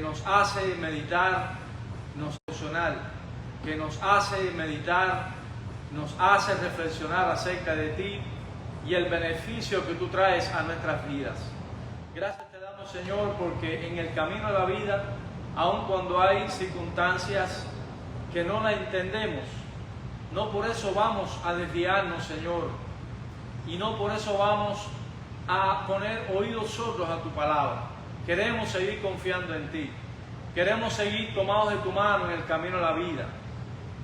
nos hace meditar, que nos hace meditar, nos hace reflexionar acerca de ti y el beneficio que tú traes a nuestras vidas. Gracias te damos, Señor, porque en el camino de la vida, aun cuando hay circunstancias que no la entendemos, no por eso vamos a desviarnos, Señor, y no por eso vamos a poner oídos sordos a tu palabra. Queremos seguir confiando en ti, queremos seguir tomados de tu mano en el camino de la vida.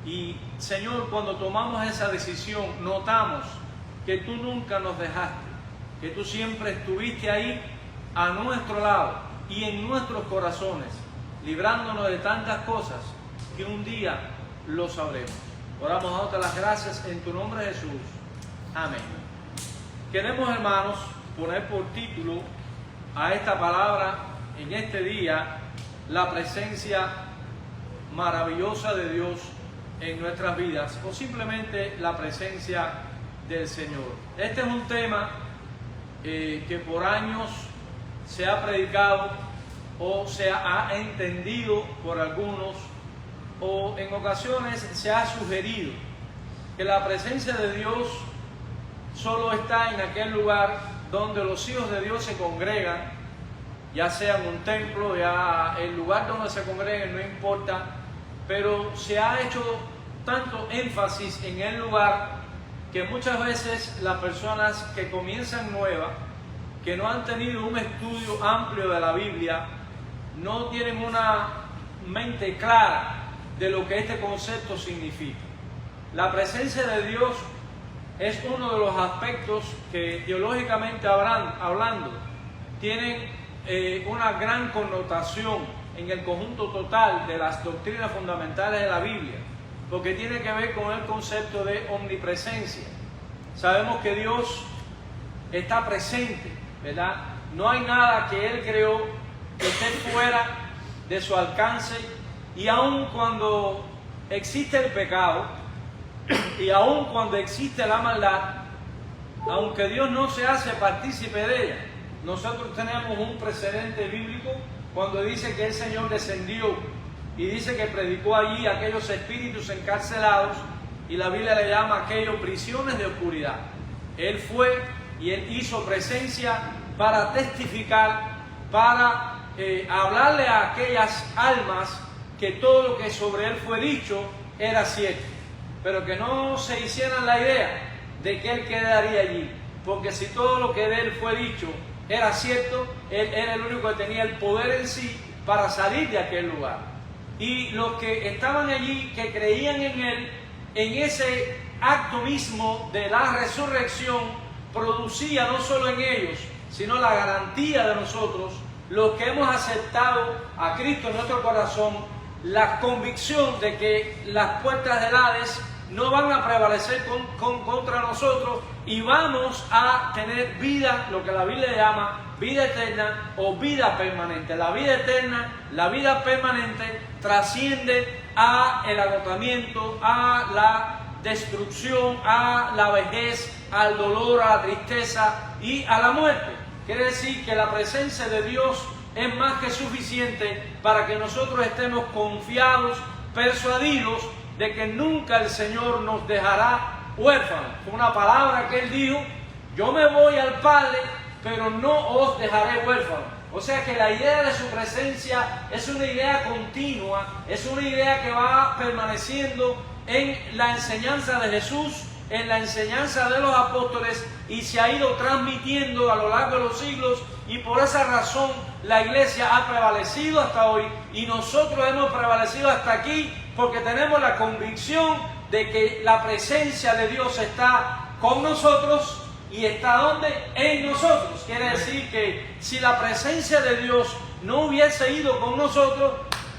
Y, Señor, cuando tomamos esa decisión, notamos que tú nunca nos dejaste, que tú siempre estuviste ahí a nuestro lado y en nuestros corazones, librándonos de tantas cosas que un día lo sabremos. Oramos dándote las gracias en tu nombre, Jesús. Amén. Queremos, hermanos, poner por título a esta palabra en este día la presencia maravillosa de Dios en nuestras vidas, o simplemente la presencia del Señor. Este es un tema que por años se ha predicado o se ha entendido por algunos, o en ocasiones se ha sugerido que la presencia de Dios solo está en aquel lugar donde los hijos de Dios se congregan, ya sea en un templo, ya el lugar donde se congreguen, no importa, pero se ha hecho tanto énfasis en el lugar que muchas veces las personas que comienzan nuevas, que no han tenido un estudio amplio de la Biblia, no tienen una mente clara de lo que este concepto significa. La presencia de Dios es uno de los aspectos que teológicamente hablando tienen una gran connotación en el conjunto total de las doctrinas fundamentales de la Biblia, porque tiene que ver con el concepto de omnipresencia. Sabemos que Dios está presente, ¿verdad? No hay nada que Él creó que esté fuera de su alcance, y aun cuando existe el pecado y aun cuando existe la maldad, aunque Dios no se hace partícipe de ella, nosotros tenemos un precedente bíblico cuando dice que el Señor descendió y dice que predicó allí a aquellos espíritus encarcelados, y la Biblia le llama a aquellos prisiones de oscuridad. Él fue y Él hizo presencia para testificar, para hablarle a aquellas almas que todo lo que sobre Él fue dicho era cierto, pero que no se hicieran la idea de que Él quedaría allí, porque si todo lo que de Él fue dicho era cierto, Él era el único que tenía el poder en sí para salir de aquel lugar. Y los que estaban allí, que creían en Él, en ese acto mismo de la resurrección, producía no solo en ellos, sino la garantía de nosotros, los que hemos aceptado a Cristo en nuestro corazón, la convicción de que las puertas del Hades no van a prevalecer contra nosotros, y vamos a tener vida, lo que la Biblia llama vida eterna o vida permanente. La vida eterna, la vida permanente, trasciende a el agotamiento, a la destrucción, a la vejez, al dolor, a la tristeza y a la muerte. Quiere decir que la presencia de Dios es más que suficiente para que nosotros estemos confiados, persuadidos de que nunca el Señor nos dejará huérfanos. Fue una palabra que Él dijo: yo me voy al Padre, pero no os dejaré huérfanos. O sea que la idea de su presencia es una idea continua, es una idea que va permaneciendo en la enseñanza de Jesús, en la enseñanza de los apóstoles, y se ha ido transmitiendo a lo largo de los siglos, y por esa razón la iglesia ha prevalecido hasta hoy, y nosotros hemos prevalecido hasta aquí, porque tenemos la convicción de que la presencia de Dios está con nosotros. ¿Y está dónde? En nosotros. Quiere decir que si la presencia de Dios no hubiese ido con nosotros,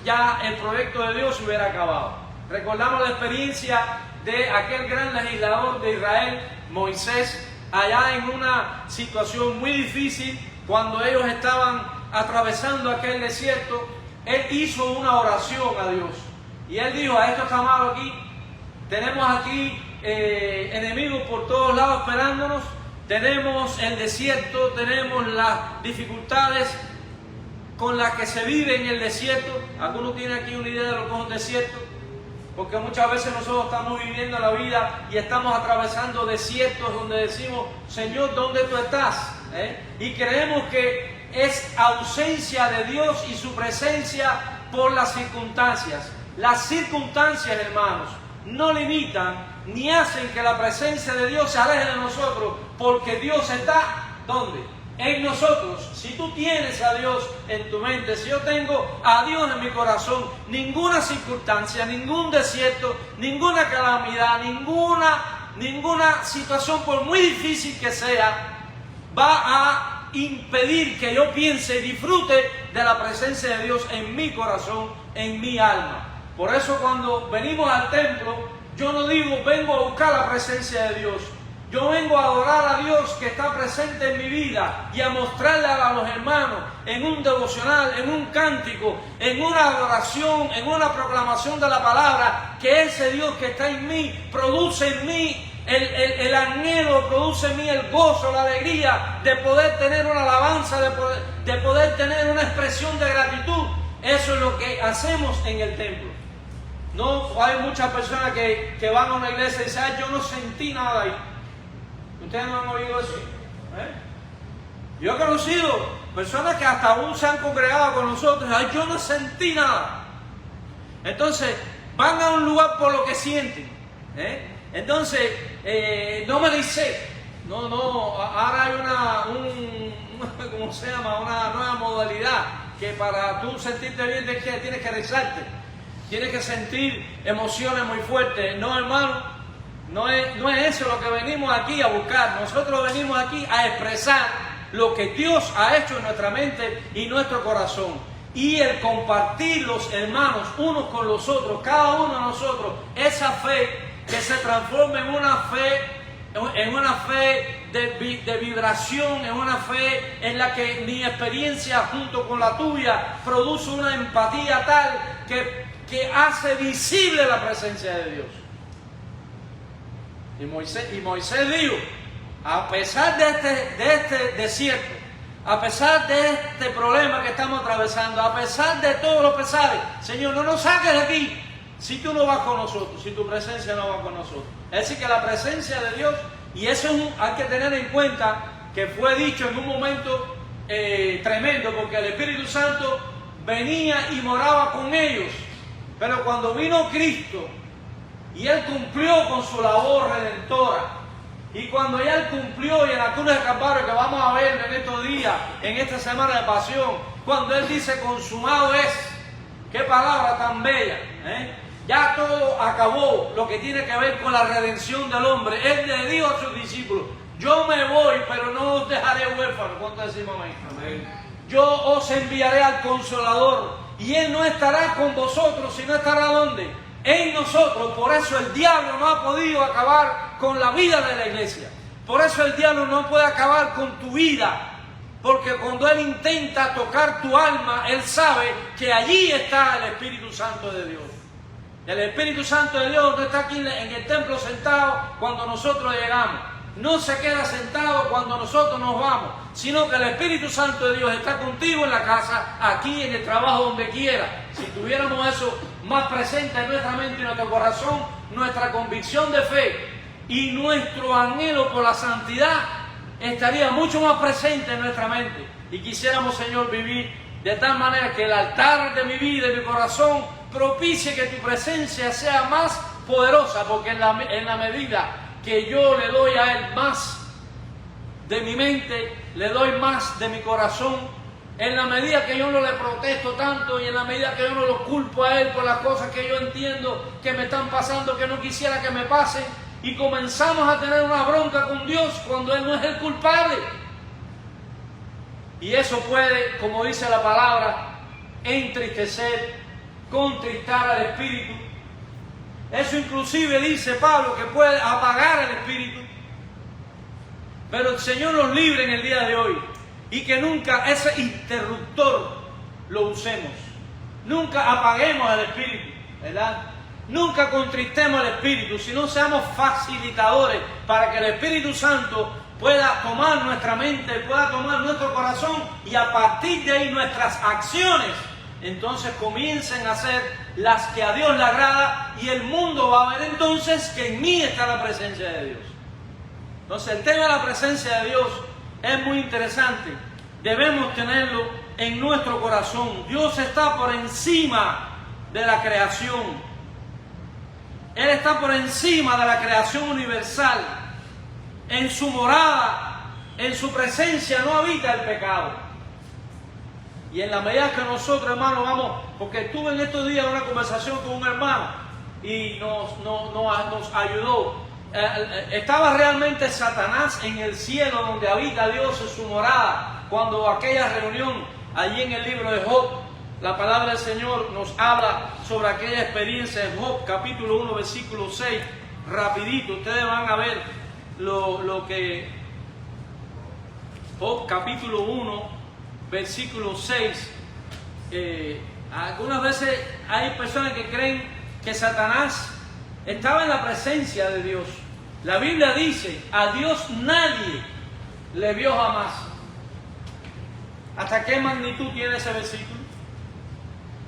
ya el proyecto de Dios se hubiera acabado. Recordamos la experiencia de aquel gran legislador de Israel, Moisés, allá en una situación muy difícil, cuando ellos estaban atravesando aquel desierto. Él hizo una oración a Dios, y él dijo: a esto está malo aquí, tenemos aquí enemigos por todos lados esperándonos, tenemos el desierto, tenemos las dificultades, con la que se vive en el desierto. ¿Alguno tiene aquí una idea de lo que es un desierto? Porque muchas veces nosotros estamos viviendo la vida y estamos atravesando desiertos donde decimos, Señor, ¿dónde tú estás? Y creemos que es ausencia de Dios y su presencia por las circunstancias. Las circunstancias, hermanos, no limitan ni hacen que la presencia de Dios se aleje de nosotros, porque Dios está, ¿dónde? En nosotros. Si tú tienes a Dios en tu mente, si yo tengo a Dios en mi corazón, ninguna circunstancia, ningún desierto, ninguna calamidad, ninguna situación, por muy difícil que sea, va a impedir que yo piense y disfrute de la presencia de Dios en mi corazón, en mi alma. Por eso cuando venimos al templo, yo no digo vengo a buscar la presencia de Dios. Yo vengo a adorar a Dios que está presente en mi vida y a mostrarle a los hermanos en un devocional, en un cántico, en una adoración, en una proclamación de la palabra, que ese Dios que está en mí produce en mí el anhelo, produce en mí el gozo, la alegría de poder tener una alabanza, de poder tener una expresión de gratitud. Eso es lo que hacemos en el templo. No hay muchas personas que van a una iglesia y dicen, ay, yo no sentí nada ahí. ¿Ustedes no han oído eso? Yo he conocido personas que hasta aún se han congregado con nosotros. Ay, yo no sentí nada. Entonces, van a un lugar por lo que sienten. Entonces, no me dice. No, ahora hay ¿cómo se llama? Una nueva modalidad que para tú sentirte bien tienes que rezarte. Tienes que sentir emociones muy fuertes. No, hermano. No es eso lo que venimos aquí a buscar. Nosotros venimos aquí a expresar lo que Dios ha hecho en nuestra mente y nuestro corazón. Y el compartir los hermanos unos con los otros, cada uno de nosotros, esa fe que se transforma en una fe de vibración, en una fe en la que mi experiencia junto con la tuya produce una empatía tal que hace visible la presencia de Dios. Y Moisés dijo, a pesar de este desierto, a pesar de este problema que estamos atravesando, a pesar de todos los pesares, Señor, no nos saques de aquí si tú no vas con nosotros, si tu presencia no va con nosotros. Es decir, que la presencia de Dios, y eso hay que tener en cuenta que fue dicho en un momento tremendo, porque el Espíritu Santo venía y moraba con ellos, pero cuando vino Cristo, y Él cumplió con su labor redentora. Y cuando ya Él cumplió, y en la cruz del Calvario, que vamos a ver en estos días, en esta semana de pasión, cuando Él dice consumado es, qué palabra tan bella, ya todo acabó, lo que tiene que ver con la redención del hombre. Él le dijo a sus discípulos, yo me voy, pero no os dejaré huérfanos. ¿Cuánto decimos amén? Amén. Yo os enviaré al Consolador, y Él no estará con vosotros, sino estará ¿dónde? En nosotros. Por eso el diablo no ha podido acabar con la vida de la iglesia. Por eso el diablo no puede acabar con tu vida. Porque cuando él intenta tocar tu alma, él sabe que allí está el Espíritu Santo de Dios. El Espíritu Santo de Dios no está aquí en el templo sentado cuando nosotros llegamos. No se queda sentado cuando nosotros nos vamos, sino que el Espíritu Santo de Dios está contigo en la casa, aquí en el trabajo, donde quiera. Si tuviéramos eso más presente en nuestra mente y en nuestro corazón, nuestra convicción de fe y nuestro anhelo por la santidad estaría mucho más presente en nuestra mente. Y quisiéramos, Señor, vivir de tal manera que el altar de mi vida y mi corazón propicie que tu presencia sea más poderosa, porque en la medida que yo le doy a Él más de mi mente, le doy más de mi corazón, en la medida que yo no le protesto tanto y en la medida que yo no lo culpo a Él por las cosas que yo entiendo que me están pasando, que no quisiera que me pasen, y comenzamos a tener una bronca con Dios cuando Él no es el culpable. Y eso puede, como dice la palabra, entristecer, contristar al Espíritu. Eso inclusive dice Pablo que puede apagar el Espíritu. Pero el Señor nos libre en el día de hoy. Y que nunca ese interruptor lo usemos. Nunca apaguemos el Espíritu, ¿verdad? Nunca contristemos el Espíritu, sino seamos facilitadores para que el Espíritu Santo pueda tomar nuestra mente, pueda tomar nuestro corazón y a partir de ahí nuestras acciones entonces comiencen a ser las que a Dios le agrada y el mundo va a ver entonces que en mí está la presencia de Dios. Entonces el tema de la presencia de Dios es muy interesante. Debemos tenerlo en nuestro corazón. Dios está por encima de la creación. Él está por encima de la creación universal. En su morada, en su presencia no habita el pecado. Y en la medida que nosotros, hermanos, vamos, porque tuve en estos días una conversación con un hermano y nos ayudó. Estaba realmente Satanás en el cielo donde habita Dios en su morada. Cuando aquella reunión allí en el libro de Job, la palabra del Señor nos habla sobre aquella experiencia en Job, capítulo 1, versículo 6. Rapidito, ustedes van a ver lo que Job, capítulo 1, versículo 6. Algunas veces hay personas que creen que Satanás estaba en la presencia de Dios. La Biblia dice, a Dios nadie le vio jamás. ¿Hasta qué magnitud tiene ese versículo?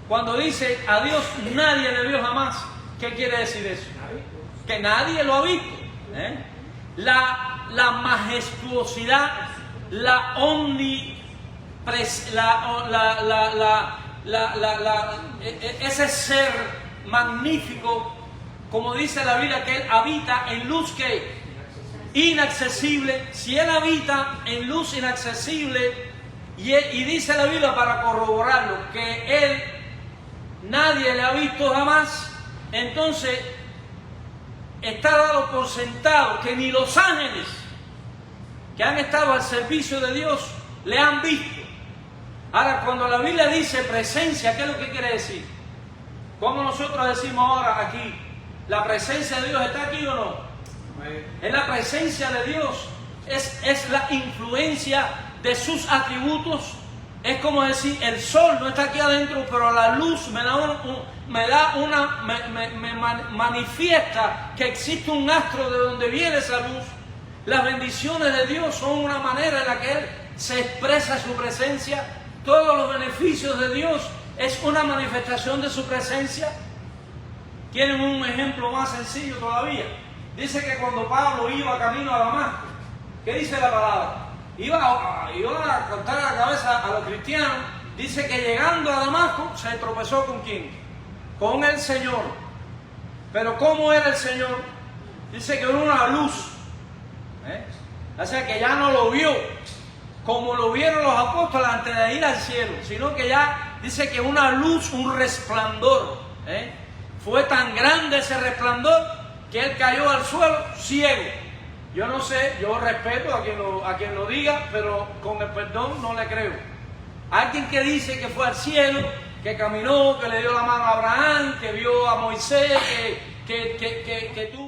Cuando dice, a Dios nadie le vio jamás, ¿qué quiere decir eso? Que nadie lo ha visto. La majestuosidad, ese ser magnífico, como dice la Biblia, que Él habita en luz que inaccesible. Si Él habita en luz inaccesible, y dice la Biblia para corroborarlo, que Él nadie le ha visto jamás, entonces está dado por sentado que ni los ángeles que han estado al servicio de Dios le han visto. Ahora, cuando la Biblia dice presencia, ¿qué es lo que quiere decir? ¿Cómo nosotros decimos ahora aquí? ¿La presencia de Dios está aquí o no? Es la presencia de Dios, es la influencia de sus atributos. Es como decir, el sol no está aquí adentro, pero la luz me manifiesta que existe un astro de donde viene esa luz. Las bendiciones de Dios son una manera en la que Él se expresa su presencia. Todos los beneficios de Dios es una manifestación de su presencia. ¿Quieren un ejemplo más sencillo todavía? Dice que cuando Pablo iba camino a Damasco, ¿qué dice la palabra? Iba a cortar la cabeza a los cristianos. Dice que llegando a Damasco se tropezó ¿con quién? Con el Señor. Pero ¿cómo era el Señor? Dice que era una luz. O sea que ya no lo vio como lo vieron los apóstoles antes de ir al cielo, sino que ya dice que una luz, un resplandor. Fue tan grande ese resplandor que Él cayó al suelo ciego. Yo no sé, yo respeto a quien lo diga, pero con el perdón no le creo. Alguien que dice que fue al cielo, que caminó, que le dio la mano a Abraham, que vio a Moisés, que caminó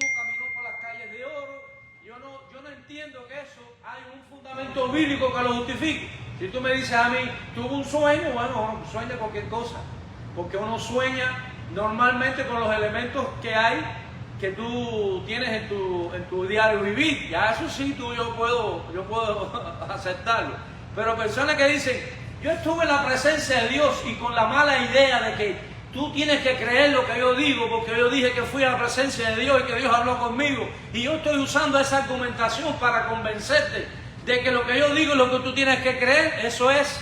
por las calles de oro. Yo no entiendo que eso hay un fundamento bíblico que lo justifique. Si tú me dices a mí, tuvo un sueño, bueno, sueña cualquier cosa. Porque uno sueña normalmente con los elementos que hay, que tú tienes en tu diario vivir. Ya eso sí, yo puedo aceptarlo. Pero personas que dicen, yo estuve en la presencia de Dios y con la mala idea de que tú tienes que creer lo que yo digo, porque yo dije que fui a la presencia de Dios y que Dios habló conmigo, y yo estoy usando esa argumentación para convencerte de que lo que yo digo es lo que tú tienes que creer. Eso es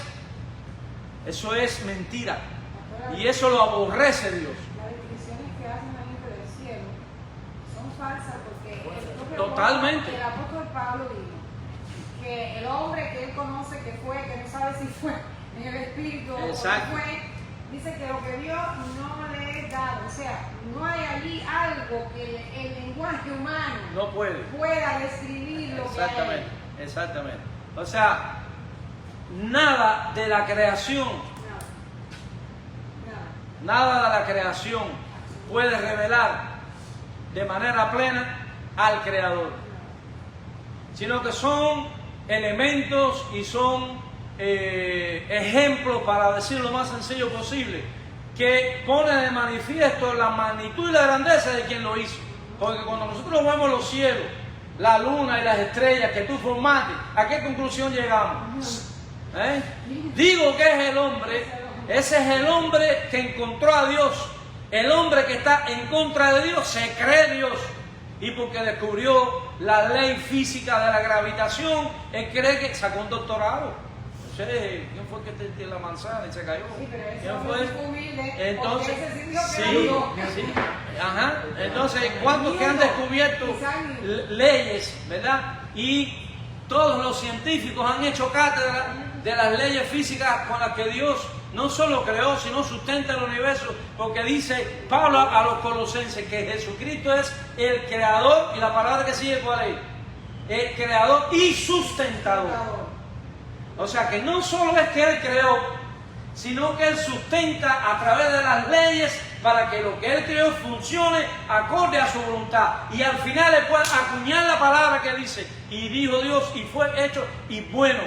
mentira, y eso lo aborrece Dios. Las descripciones que hacen la gente del cielo son falsas, porque totalmente. El apóstol Pablo dijo que el hombre que él conoce que fue, que no sabe si fue en el espíritu o no fue, dice que lo que vio no le es dado. O sea, no hay allí algo que el lenguaje humano no pueda describir lo que hay. Exactamente. O sea, nada de la creación, nada de la creación puede revelar de manera plena al Creador, sino que son elementos y son ejemplos, para decirlo lo más sencillo posible, que ponen de manifiesto la magnitud y la grandeza de quien lo hizo. Porque cuando nosotros vemos los cielos la luna y las estrellas que tú formaste, ¿a qué conclusión llegamos? Digo que es el hombre, ese es el hombre que encontró a Dios. El hombre que está en contra de Dios se cree Dios. Y porque descubrió la ley física de la gravitación, él cree que sacó un doctorado. No sé, ¿quién fue que te la manzana y se cayó? Sí, pero ese ¿Quién hombre fue? es humilde, Entonces, porque ese sí dijo que era sí, Dios. sí. Ajá. Entonces, ¿cuántos que han descubierto leyes, verdad? Y todos los científicos han hecho cátedra de las leyes físicas con las que Dios no solo creó, sino sustenta el universo, porque dice Pablo a los colosenses que Jesucristo es el creador, y la palabra que sigue, ¿cuál es? El creador y sustentador. O sea que no solo es que Él creó, sino que Él sustenta a través de las leyes para que lo que Él creó funcione acorde a su voluntad. Y al final Él puede acuñar la palabra que dice, y dijo Dios, y fue hecho, y bueno.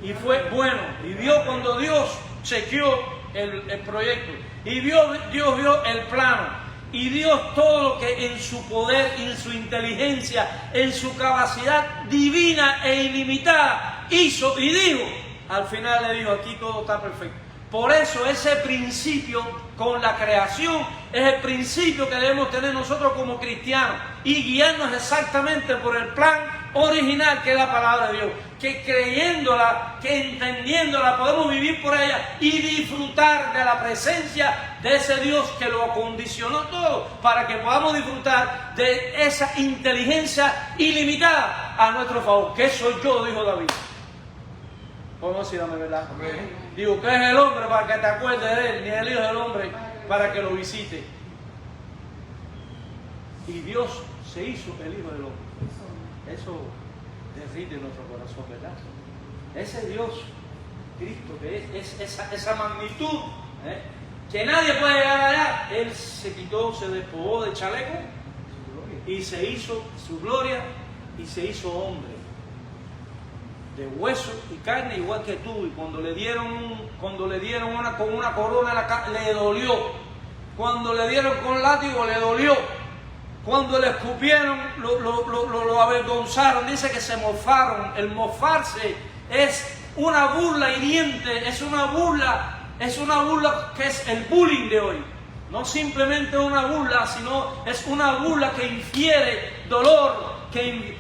Y fue bueno. Y vio cuando Dios chequeó el proyecto. Y Dios vio el plano. Y Dios todo lo que en su poder, en su inteligencia, en su capacidad divina e ilimitada hizo y dijo. Al final le dijo, aquí todo está perfecto. Por eso ese principio con la creación es el principio que debemos tener nosotros como cristianos y guiarnos exactamente por el plan original que es la palabra de Dios, que creyéndola, que entendiéndola podemos vivir por ella y disfrutar de la presencia de ese Dios que lo acondicionó todo para que podamos disfrutar de esa inteligencia ilimitada a nuestro favor. ¿Qué soy yo? Dijo David. Podemos decir amén, ¿verdad? Amén. Digo, ¿qué es el hombre para que te acuerdes de él? Ni el hijo del hombre para que lo visite. Y Dios se hizo el hijo del hombre. Eso derrite nuestro corazón, ¿verdad? Ese Dios, Cristo, que es esa magnitud, que nadie puede llegar allá. Él se quitó, se despojó de chaleco y se hizo su gloria y se hizo hombre. De hueso y carne igual que tú. Y cuando le dieron con una corona en la cara, le dolió. Cuando le dieron con látigo, le dolió. Cuando le escupieron, lo avergonzaron. Dice que se mofaron. El mofarse es una burla hiriente, es una burla que es el bullying de hoy. No simplemente una burla, sino es una burla que infiere dolor, que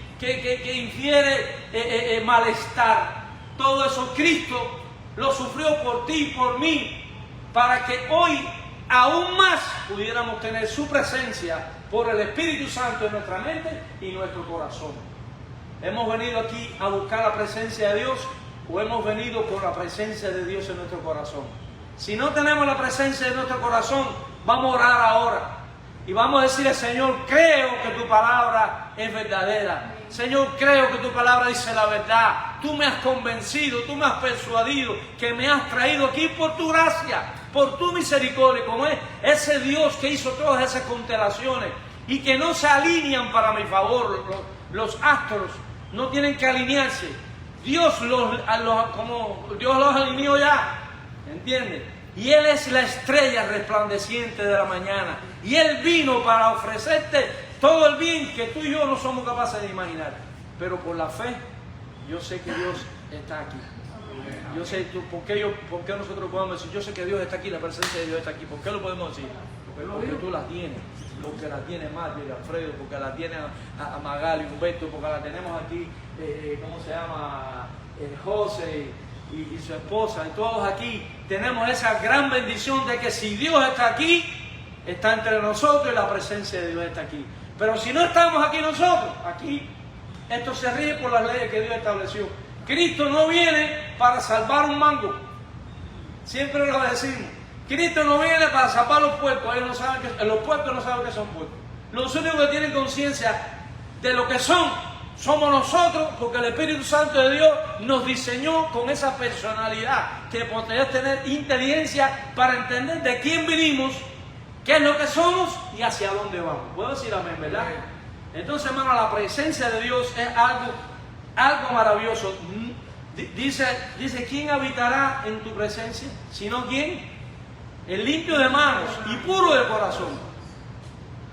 infiere malestar. Todo eso Cristo lo sufrió por ti y por mí, para que hoy aún más pudiéramos tener su presencia por el Espíritu Santo en nuestra mente y nuestro corazón. ¿Hemos venido aquí a buscar la presencia de Dios o hemos venido con la presencia de Dios en nuestro corazón? Si no tenemos la presencia de nuestro corazón, vamos a orar ahora y vamos a decirle: Señor, creo que tu palabra es verdadera. Señor, creo que tu palabra dice la verdad. Tú me has convencido, tú me has persuadido, que me has traído aquí por tu gracia, por tu misericordia, como es ese Dios que hizo todas esas constelaciones y que no se alinean para mi favor. Los astros no tienen que alinearse. Dios como Dios los alineó ya, ¿entiendes? Y Él es la estrella resplandeciente de la mañana. Y Él vino para ofrecerte todo el bien que tú y yo no somos capaces de imaginar. Pero por la fe, yo sé que Dios está aquí. Yo sé, ¿por qué nosotros podemos decir? Yo sé que Dios está aquí, la presencia de Dios está aquí. ¿Por qué lo podemos decir? Porque tú la tienes. Porque la tiene Martín, Alfredo, porque la tiene a Magali, Humberto, porque la tenemos aquí, ¿cómo se llama? José y su esposa, y todos aquí tenemos esa gran bendición de que si Dios está aquí, está entre nosotros y la presencia de Dios está aquí. Pero si no estamos aquí nosotros, aquí, esto se rige por las leyes que Dios estableció. Cristo no viene para salvar un mango. Siempre lo decimos. Cristo no viene para salvar los puercos. Ellos no saben los puercos no saben que son puercos. Los únicos que tienen conciencia de lo que somos nosotros, porque el Espíritu Santo de Dios nos diseñó con esa personalidad, que podemos tener inteligencia para entender de quién vinimos, qué es lo que somos y hacia dónde vamos. ¿Puedo decir amén, verdad? Entonces, hermano, la presencia de Dios es algo maravilloso. Dice, ¿quién habitará en tu presencia? ¿Sino quién? El limpio de manos y puro de corazón.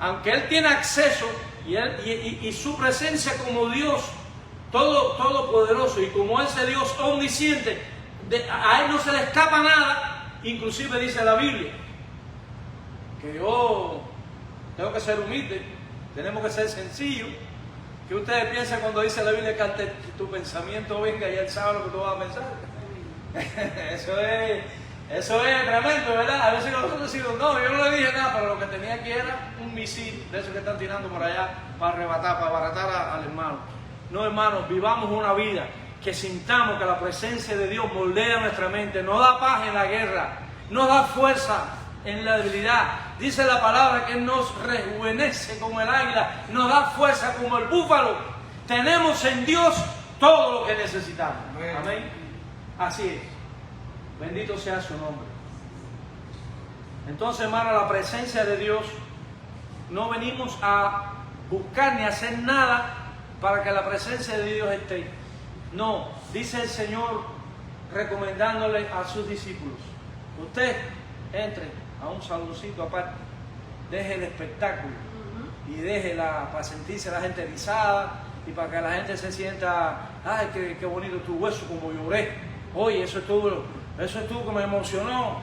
Aunque Él tiene acceso y su presencia como Dios todopoderoso y como ese Dios omnisciente, a Él no se le escapa nada. Inclusive dice la Biblia que yo tengo que ser humilde, tenemos que ser sencillos. ¿Qué ustedes piensan cuando dice la Biblia que ante tu pensamiento venga y Él sabe lo que tú vas a pensar? Eso es tremendo, ¿verdad? A veces nosotros decimos, no, yo no le dije nada, pero lo que tenía aquí era un misil de esos que están tirando por allá para arrebatar, para abaratar al hermano. No, hermanos, vivamos una vida que sintamos que la presencia de Dios moldea nuestra mente, nos da paz en la guerra, nos da fuerza en la debilidad. Dice la palabra que nos rejuvenece como el águila, nos da fuerza como el búfalo. Tenemos en Dios todo lo que necesitamos. Amén. Así es. Bendito sea su nombre. Entonces, hermano, la presencia de Dios, no venimos a buscar ni a hacer nada para que la presencia de Dios esté. No, dice el Señor recomendándole a sus discípulos: usted entre a un saloncito aparte, deje el espectáculo y deje para sentirse la gente erizada y para que la gente se sienta, ay, qué bonito tu hueso, como lloré. Oye, eso estuvo que me emocionó.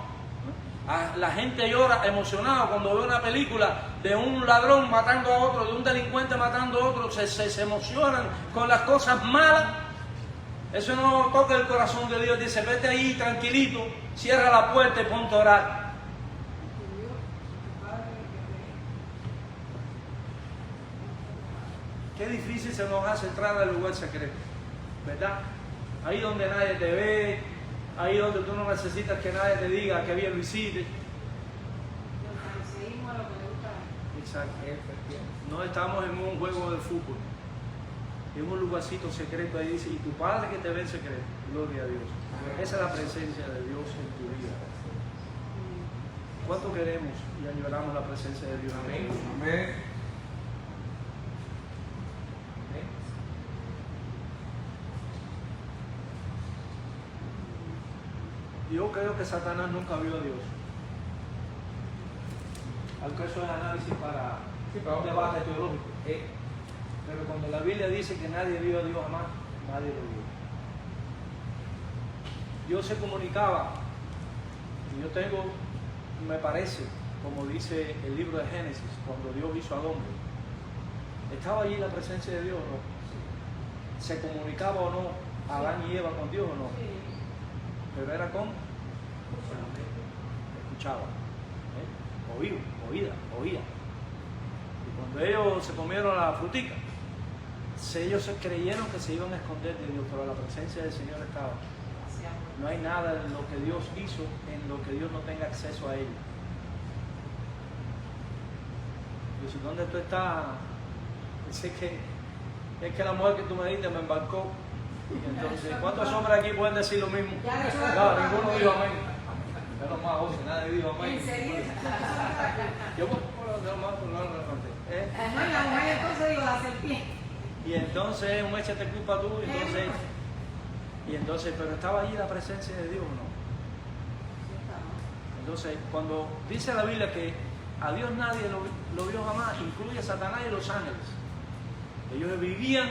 La gente llora emocionada cuando ve una película de un ladrón matando a otro, de un delincuente matando a otro, se emocionan con las cosas malas. Eso no toca el corazón de Dios. Dice, vete ahí tranquilito, cierra la puerta y ponte a orar. Qué difícil se nos hace entrar al lugar secreto, ¿verdad? Ahí donde nadie te ve, ahí donde tú no necesitas que nadie te diga que bien lo hiciste. Exacto. No estamos en un juego de fútbol, en un lugarcito secreto. Ahí dice, y tu Padre que te ve en secreto, gloria a Dios. Esa es la presencia de Dios en tu vida. ¿Cuánto queremos y añoramos la presencia de Dios? Amén. Amén. Yo creo que Satanás nunca vio a Dios. Aunque eso es análisis para un debate teológico. Pero cuando la Biblia dice que nadie vio a Dios jamás, nadie lo vio. Dios se comunicaba, y yo tengo, me parece, como dice el libro de Génesis, cuando Dios hizo al hombre, ¿estaba allí la presencia de Dios o no? ¿Se comunicaba o no Adán y Eva con Dios o no? Pero era con escuchaba, oía. Y cuando ellos se comieron la frutica, ellos se creyeron que se iban a esconder de Dios, pero la presencia del Señor estaba. No hay nada en lo que Dios hizo en lo que Dios no tenga acceso a ello. Dice, ¿dónde tú estás? Dice es que la mujer que tú me diste me embarcó. Entonces, ¿cuántos hombres aquí pueden decir lo mismo? No, ninguno dijo amén. Menos más, José, nadie dijo amén. ¿En serio? Yo no lo conté. La mujer entonces digo, la serpiente. Y entonces, un échate culpa tú, entonces, pero estaba allí la presencia de Dios, ¿no? Entonces, cuando dice la Biblia que a Dios nadie lo vio jamás, incluye a Satanás y los ángeles. Ellos vivían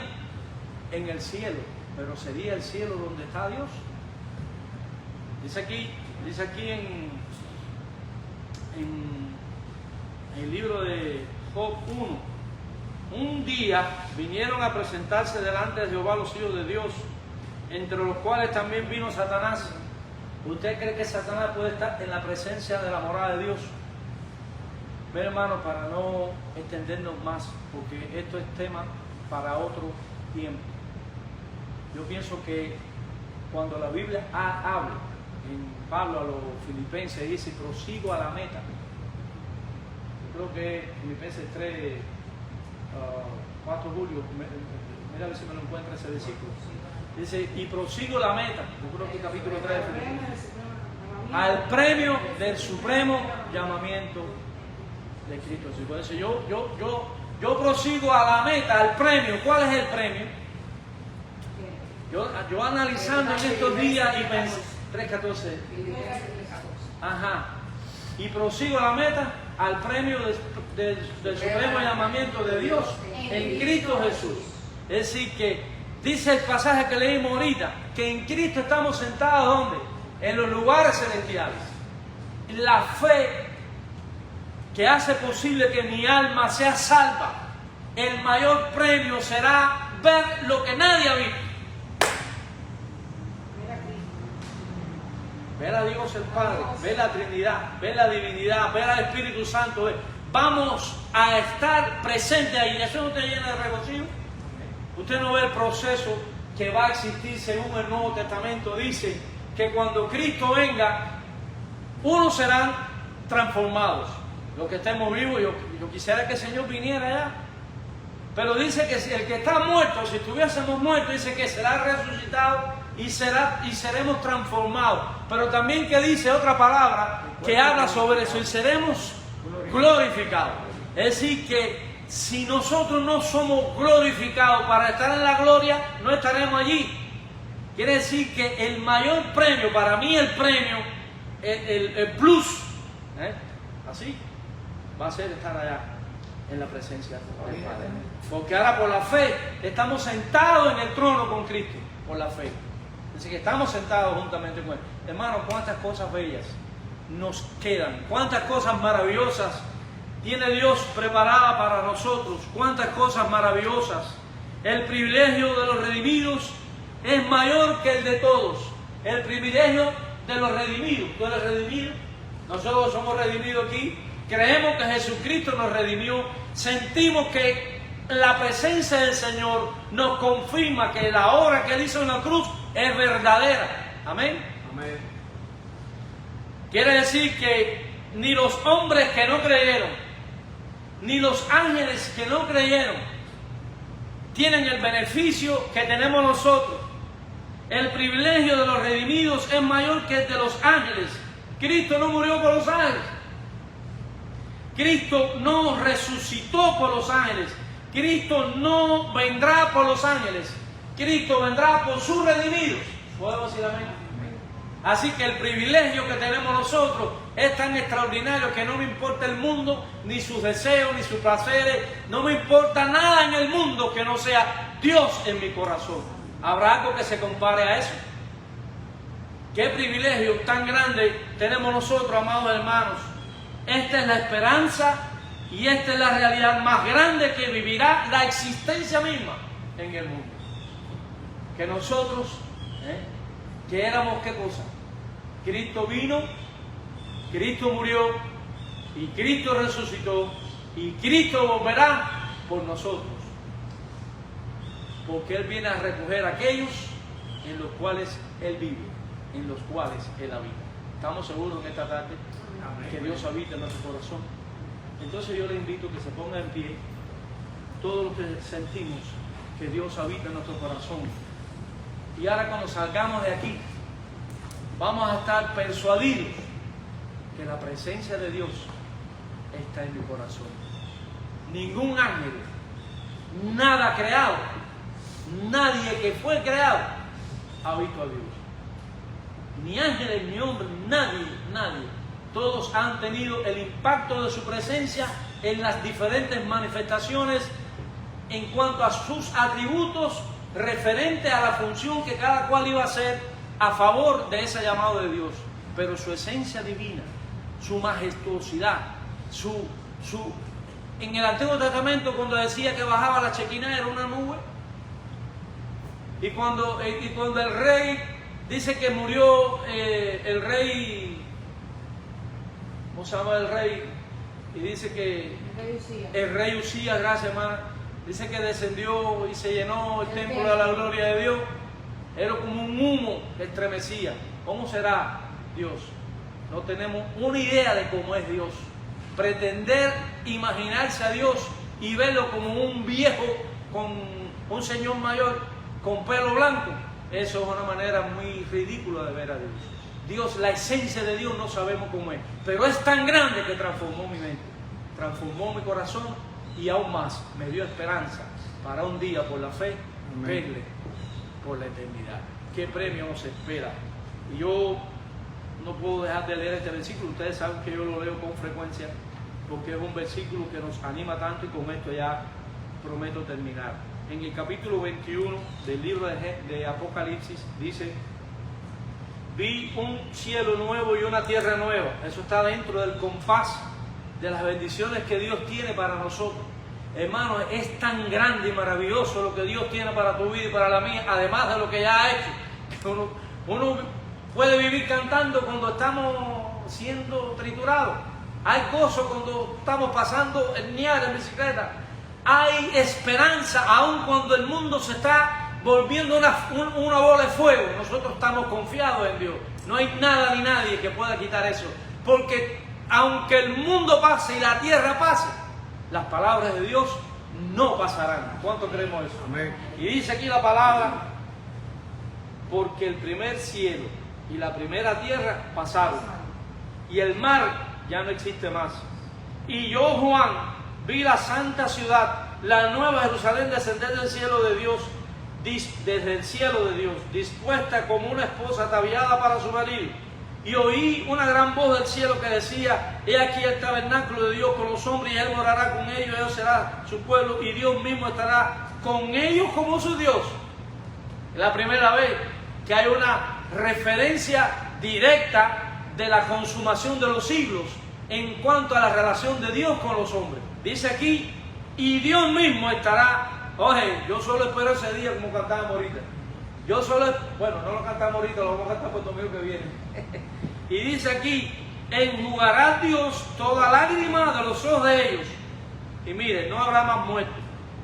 en el cielo, pero sería el cielo donde está Dios. Dice aquí en el libro de Job 1, un día vinieron a presentarse delante de Jehová los hijos de Dios, entre los cuales también vino Satanás. ¿Usted cree que Satanás puede estar en la presencia de la morada de Dios? Pero hermano, para no extendernos más, porque esto es tema para otro tiempo. Yo pienso que cuando la Biblia habla, en Pablo a los Filipenses dice, prosigo a la meta. Yo creo que Filipenses 3, 4 Julio, mira a ver si me lo encuentra ese versículo. Dice, y prosigo la meta. Yo creo que capítulo 3 de Filipenses. Al premio del supremo llamamiento de Cristo. Por eso yo prosigo a la meta, al premio. ¿Cuál es el premio? Yo analizando en estos días y pensé, 3:14. Ajá. y prosigo la meta al premio del supremo llamamiento de Dios en Cristo Jesús. Es decir, que dice el pasaje que leímos ahorita, que en Cristo estamos sentados, ¿dónde? En los lugares celestiales. La fe que hace posible que mi alma sea salva, el mayor premio será ver lo que nadie ha visto. Ver a Dios el Padre, ver la Trinidad, ver la divinidad, ver al Espíritu Santo. Vamos a estar presentes ahí. Eso no te llena de regocijo. Usted no ve el proceso que va a existir según el Nuevo Testamento. Dice que cuando Cristo venga, unos serán transformados. Los que estemos vivos, yo quisiera que el Señor viniera ya. Pero dice que si el que está muerto, si estuviésemos muertos, dice que será resucitado y seremos transformados. Pero también que dice otra palabra que habla sobre eso, y seremos glorificados. Es decir, que si nosotros no somos glorificados para estar en la gloria, no estaremos allí. Quiere decir que el mayor premio, para mí el premio, el plus, así, va a ser estar allá en la presencia del Padre. Porque ahora por la fe estamos sentados en el trono con Cristo, por la fe. Así que estamos sentados juntamente con Él. Hermanos, cuántas cosas bellas nos quedan, cuántas cosas maravillosas tiene Dios preparada para nosotros, cuántas cosas maravillosas. El privilegio de los redimidos es mayor que el de todos. El privilegio de los redimidos. ¿Tú eres redimido? Nosotros somos redimidos aquí. Creemos que Jesucristo nos redimió. Sentimos que la presencia del Señor nos confirma que la obra que Él hizo en la cruz es verdadera. Amén. Amén. Quiere decir que ni los hombres que no creyeron, ni los ángeles que no creyeron, tienen el beneficio que tenemos nosotros. El privilegio de los redimidos es mayor que el de los ángeles. Cristo no murió por los ángeles. Cristo no resucitó por los ángeles. Cristo no vendrá por los ángeles. Cristo vendrá por sus redimidos. ¿Puedo decir amén? Así que el privilegio que tenemos nosotros es tan extraordinario que no me importa el mundo, ni sus deseos, ni sus placeres. No me importa nada en el mundo que no sea Dios en mi corazón. ¿Habrá algo que se compare a eso? ¿Qué privilegio tan grande tenemos nosotros, amados hermanos? Esta es la esperanza y esta es la realidad más grande que vivirá la existencia misma en el mundo. Que nosotros, que éramos ¿qué cosa? Cristo vino, Cristo murió y Cristo resucitó y Cristo volverá por nosotros. Porque Él viene a recoger a aquellos en los cuales Él vive, en los cuales Él habita. ¿Estamos seguros en esta tarde? Que Dios habita en nuestro corazón. Entonces yo le invito a que se ponga en pie todos los que sentimos que Dios habita en nuestro corazón. Y ahora cuando salgamos de aquí, vamos a estar persuadidos que la presencia de Dios está en mi corazón. Ningún ángel, nada creado, nadie que fue creado ha visto a Dios. Ni ángeles, ni hombres, nadie. Todos han tenido el impacto de su presencia en las diferentes manifestaciones en cuanto a sus atributos referente a la función que cada cual iba a hacer a favor de ese llamado de Dios. Pero su esencia divina, su majestuosidad, en el Antiguo Testamento cuando decía que bajaba la Chequina era una nube. Y cuando el rey dice que murió el rey, ¿cómo se llama el rey? Y dice que el rey Usías, gracias hermana, dice que descendió y se llenó el templo de la gloria de Dios. Era como un humo que estremecía. ¿Cómo será Dios? No tenemos una idea de cómo es Dios. Pretender imaginarse a Dios y verlo como un viejo, con un señor mayor, con pelo blanco, eso es una manera muy ridícula de ver a Dios. Dios, la esencia de Dios no sabemos cómo es, pero es tan grande que transformó mi mente, transformó mi corazón y aún más me dio esperanza para un día por la fe verle por la eternidad. ¿Qué premio nos espera? Y yo no puedo dejar de leer este versículo. Ustedes saben que yo lo leo con frecuencia porque es un versículo que nos anima tanto, y con esto ya prometo terminar. En el capítulo 21 del libro de Apocalipsis dice: vi un cielo nuevo y una tierra nueva. Eso está dentro del compás de las bendiciones que Dios tiene para nosotros. Hermano, es tan grande y maravilloso lo que Dios tiene para tu vida y para la mía, además de lo que ya ha hecho, que uno puede vivir cantando cuando estamos siendo triturados. Hay gozo cuando estamos pasando el niar en bicicleta. Hay esperanza aun cuando el mundo se está volviendo una bola de fuego. Nosotros estamos confiados en Dios. No hay nada ni nadie que pueda quitar eso. Porque aunque el mundo pase y la tierra pase, las palabras de Dios no pasarán. ¿Cuánto creemos eso? Amén. Y dice aquí la palabra: porque el primer cielo y la primera tierra pasaron, y el mar ya no existe más. Y yo, Juan, vi la santa ciudad, la nueva Jerusalén, descender del cielo de Dios, desde el cielo de Dios, dispuesta como una esposa ataviada para su marido. Y oí una gran voz del cielo que decía: he aquí el tabernáculo de Dios con los hombres, y Él morará con ellos, y Él será su pueblo, y Dios mismo estará con ellos como su Dios. Es la primera vez que hay una referencia directa de la consumación de los siglos en cuanto a la relación de Dios con los hombres. Dice aquí: y Dios mismo estará. Oye, yo solo espero ese día, como cantábamos ahorita. Bueno, no lo cantamos ahorita, lo vamos a cantar por el domingo que viene. Y dice aquí: enjugará Dios toda lágrima de los ojos de ellos. Y mire, no habrá más muerte,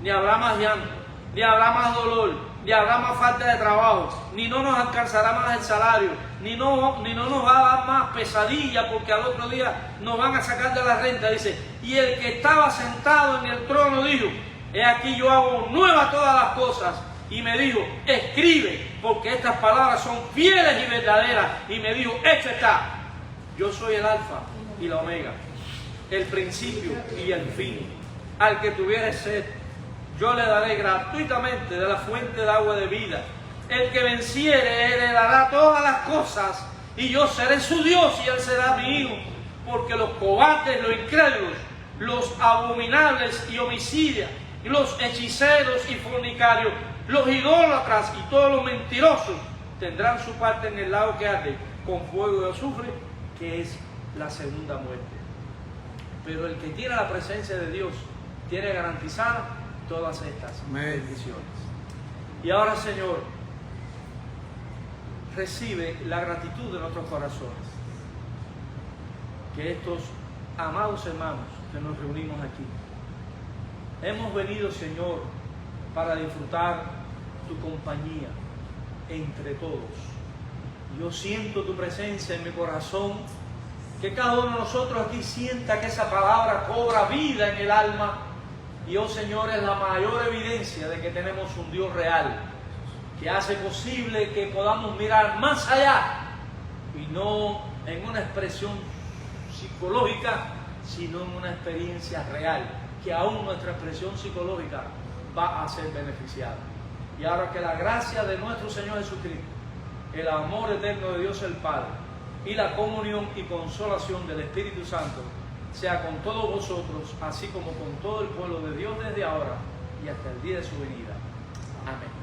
ni habrá más llanto, ni habrá más dolor, ni habrá más falta de trabajo, ni no nos alcanzará más el salario, ni no nos va a dar más pesadilla, porque al otro día nos van a sacar de la renta. Dice: y el que estaba sentado en el trono dijo: he aquí yo hago nuevas todas las cosas. Y me dijo: escribe, porque estas palabras son fieles y verdaderas. Y me dijo: hecho está. Yo soy el alfa y la omega, el principio y el fin. Al que tuviere sed, yo le daré gratuitamente de la fuente de agua de vida. El que venciere heredará todas las cosas, y yo seré su Dios y él será mi hijo. Porque los cobardes, los incrédulos, los abominables y homicidas, los hechiceros y fornicarios, los idólatras y todos los mentirosos tendrán su parte en el lago que arde con fuego y azufre, que es la segunda muerte. Pero el que tiene la presencia de Dios tiene garantizadas todas estas bendiciones. Y ahora, Señor, recibe la gratitud de nuestros corazones. Que estos amados hermanos que nos reunimos aquí, hemos venido, Señor, para disfrutar tu compañía entre todos. Yo siento tu presencia en mi corazón, que cada uno de nosotros aquí sienta que esa palabra cobra vida en el alma. Y oh Señor, es la mayor evidencia de que tenemos un Dios real, que hace posible que podamos mirar más allá, y no en una expresión psicológica, sino en una experiencia real, que aún nuestra expresión psicológica va a ser beneficiada. Y ahora que la gracia de nuestro Señor Jesucristo, el amor eterno de Dios el Padre y la comunión y consolación del Espíritu Santo sea con todos vosotros, así como con todo el pueblo de Dios desde ahora y hasta el día de su venida. Amén.